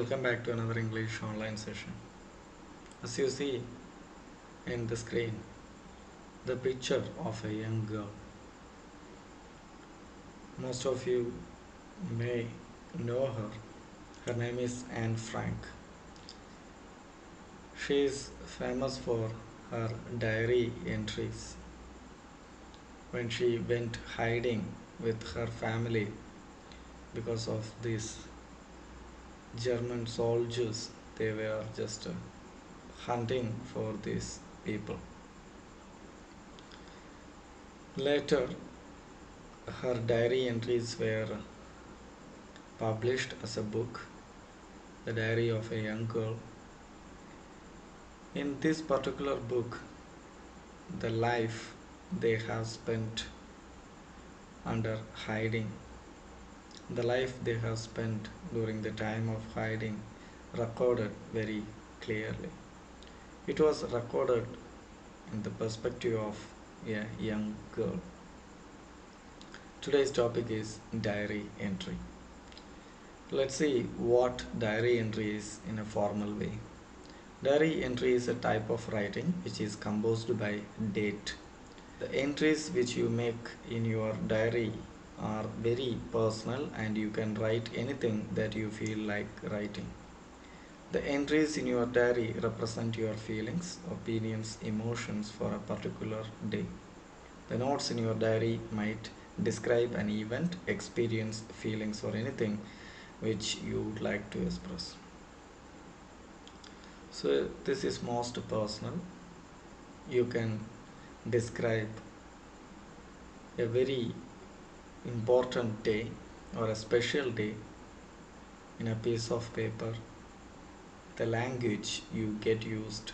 Welcome back to another English online session. As you see in the screen, the picture of a young girl. Most of you may know her. Her name is Anne Frank. She is famous for her diary entries when she went hiding with her family because of these German soldiers. They were just hunting for these people. Later, her diary entries were published as a book, The Diary of a Young Girl. In this particular book, the life they have spent under hiding, the life they have spent during the time of hiding, recorded very clearly. It was recorded in the perspective of a young girl. Today's topic is diary entry. Let's see what diary entry is in a formal way. Diary entry is a type of writing which is composed by date. The entries which you make in your diary are very personal and you can write anything that you feel like writing. The entries in your diary represent your feelings, opinions, emotions for a particular day. The notes in your diary might describe an event, experience, feelings, or anything which you would like to express. So this is most personal. You can describe a very important day or a special day in a piece of paper. The language you get used.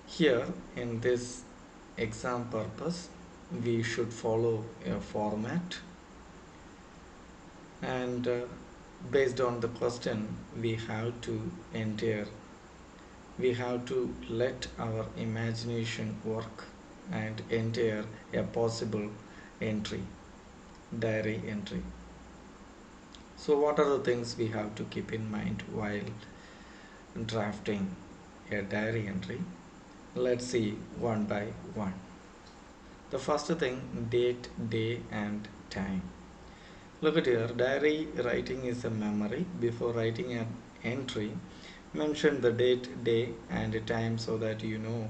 Here in this exam purpose, we should follow a format, and based on the question we have to enter, we have to let our imagination work and enter a possible entry, diary entry. So what are the things we have to keep in mind while drafting a diary entry? Let's see one by one. The first thing, date, day and time. Look at here, diary writing is a memory. Before writing an entry, mention the date, day and time so that you know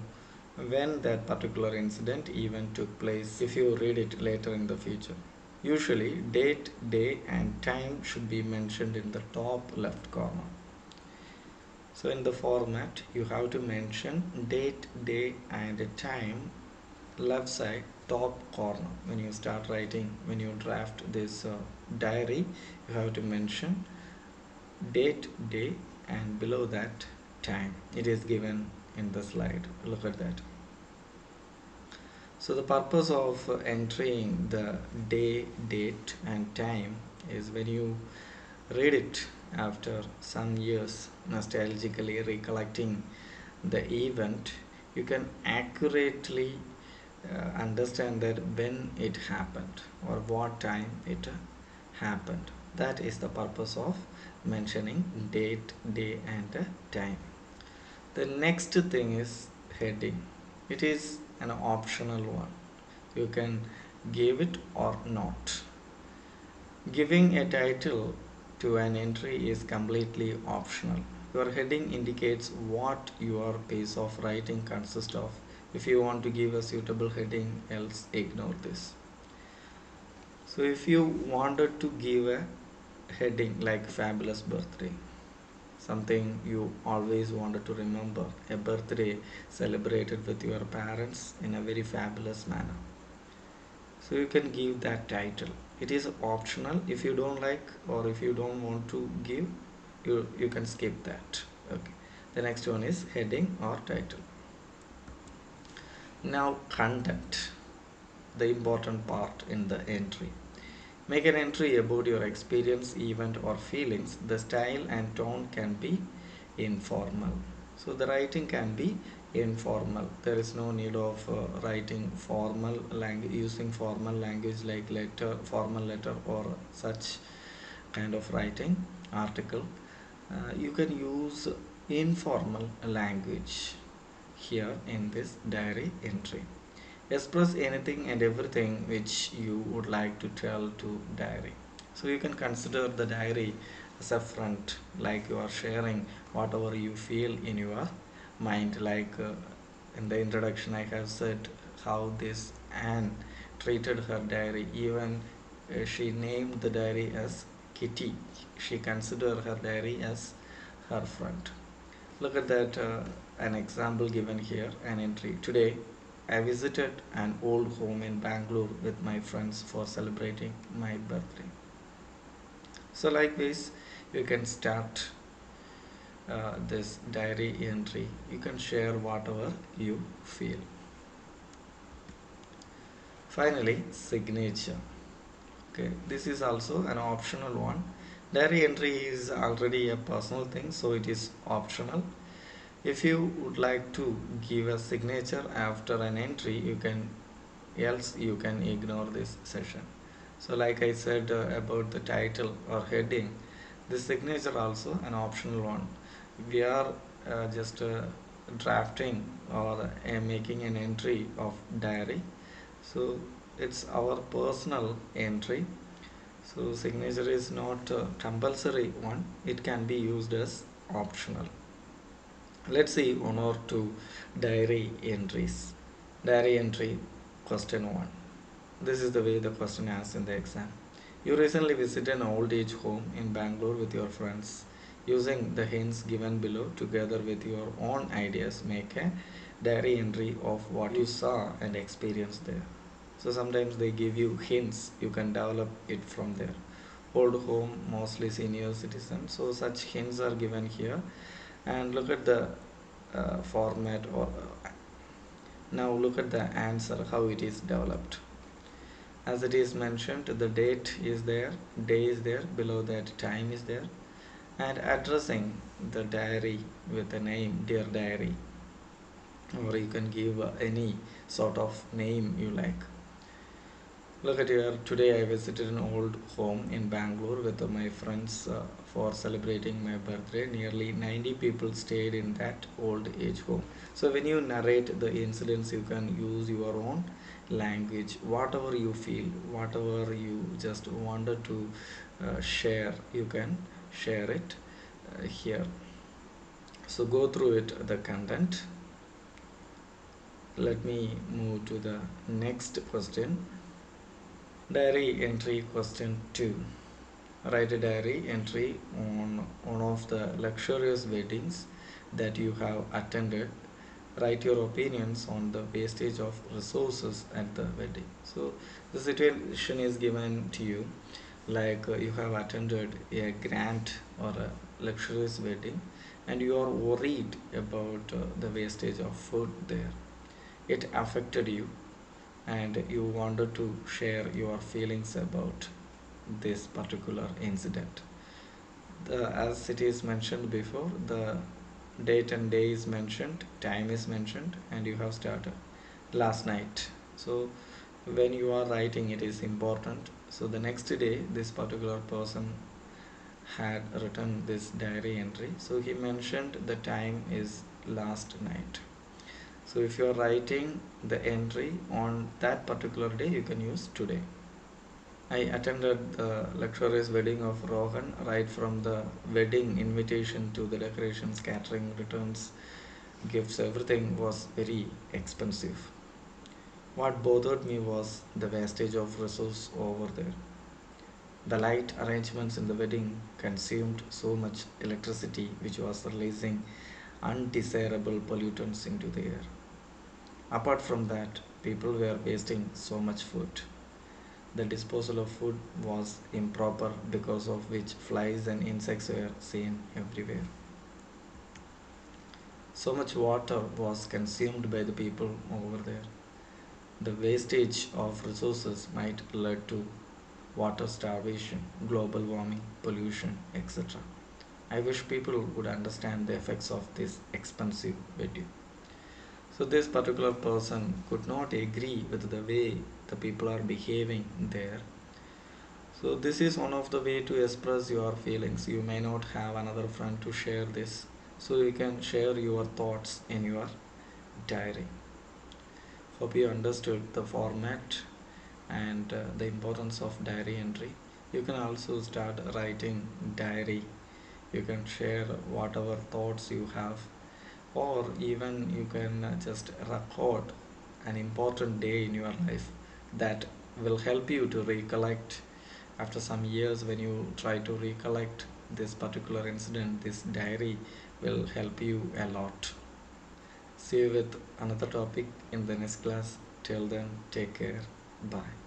when that particular incident, event took place if you read it later in the future. Usually, date, day and time should be mentioned in the top left corner. So in the format, you have to mention date, day and time, left side top corner. When you start writing, when you draft this diary, you have to mention date, day and below that time. It is given in the slide. Look at that. So the purpose of entering the day, date and time is when you read it after some years, nostalgically recollecting the event, you can accurately understand that when it happened or what time it happened. That is the purpose of mentioning date, day and time. The next thing is heading. It is an optional one. You can give it or not. Giving a title to an entry is completely optional. Your heading indicates what your piece of writing consists of. If you want to give a suitable heading, else ignore this. So if you wanted to give a heading like fabulous birthday, something you always wanted to remember, a birthday celebrated with your parents in a very fabulous manner, so you can give that title. It is optional. If you don't like or if you don't want to give, you can skip that. Okay, the next one is heading or title. Now content, the important part in the entry. Make an entry about your experience, event or feelings. The style and tone can be informal. So the writing can be informal. There is no need of writing formal language, using formal language like letter, formal letter or such kind of writing, article. You can use informal language here in this diary entry. Express anything and everything which you would like to tell to diary. So you can consider the diary as a friend, like you are sharing whatever you feel in your mind. Like in the introduction, I have said how this Anne treated her diary. Even she named the diary as Kitty. She considered her diary as her friend. Look at that, an example given here, an entry. Today, I visited an old home in Bangalore with my friends for celebrating my birthday. So, likewise, you can start this diary entry. You can share whatever you feel. Finally, signature. Okay, this is also an optional one. Diary entry is already a personal thing, so it is optional. If you would like to give a signature after an entry, you can, else you can ignore this session. So like I said about the title or heading, this signature also an optional one. We are just drafting or making an entry of diary, so it's our personal entry. So signature is not a compulsory one, it can be used as optional. Let's see one or two diary entries. Diary entry question 1. This is the way the question asked in the exam. You recently visited an old age home in Bangalore with your friends. Using the hints given below together with your own ideas, make a diary entry of what you saw and experienced there. So sometimes they give you hints, you can develop it from there. Old home, mostly senior citizens. So such hints are given here, and look at the format, or now look at the answer how it is developed. As it is mentioned, the date is there, day is there, below that time is there, and addressing the diary with the name dear diary, or you can give any sort of name you like. Look at here. Today I visited an old home in Bangalore with my friends for celebrating my birthday. Nearly 90 people stayed in that old age home. So when you narrate the incidents, you can use your own language, whatever you feel, whatever you just wanted to share, you can share it here. So go through it, the content. Let me move to the next question. Diary entry question 2. Write a diary entry on one of the luxurious weddings that you have attended. Write your opinions on the wastage of resources at the wedding. So the situation is given to you, like you have attended a grand or a luxurious wedding, and you are worried about the wastage of food there. It affected you, and you wanted to share your feelings about this particular incident. As it is mentioned before, the date and day is mentioned, time is mentioned, and you have started last night. So when you are writing, it is important. So the next day, this particular person had written this diary entry. So he mentioned the time is last night. So if you are writing the entry on that particular day, you can use today. I attended the luxurious wedding of Rohan. Right from the wedding invitation to the decorations, catering, returns, gifts, everything was very expensive. What bothered me was the wastage of resource over there. The light arrangements in the wedding consumed so much electricity, which was releasing undesirable pollutants into the air. Apart from that, people were wasting so much food. The disposal of food was improper, because of which flies and insects were seen everywhere. So much water was consumed by the people over there. The wastage of resources might lead to water starvation, global warming, pollution, etc. I wish people would understand the effects of this expensive wedding. So this particular person could not agree with the way the people are behaving there. So this is one of the way to express your feelings. You may not have another friend to share this, so you can share your thoughts in your diary. Hope you understood the format and the importance of diary entry. You can also start writing diary. You can share whatever thoughts you have, or even you can just record an important day in your life that will help you to recollect after some years. When you try to recollect this particular incident, this diary will help you a lot. See you with another topic in the next class. Till then, take care. Bye.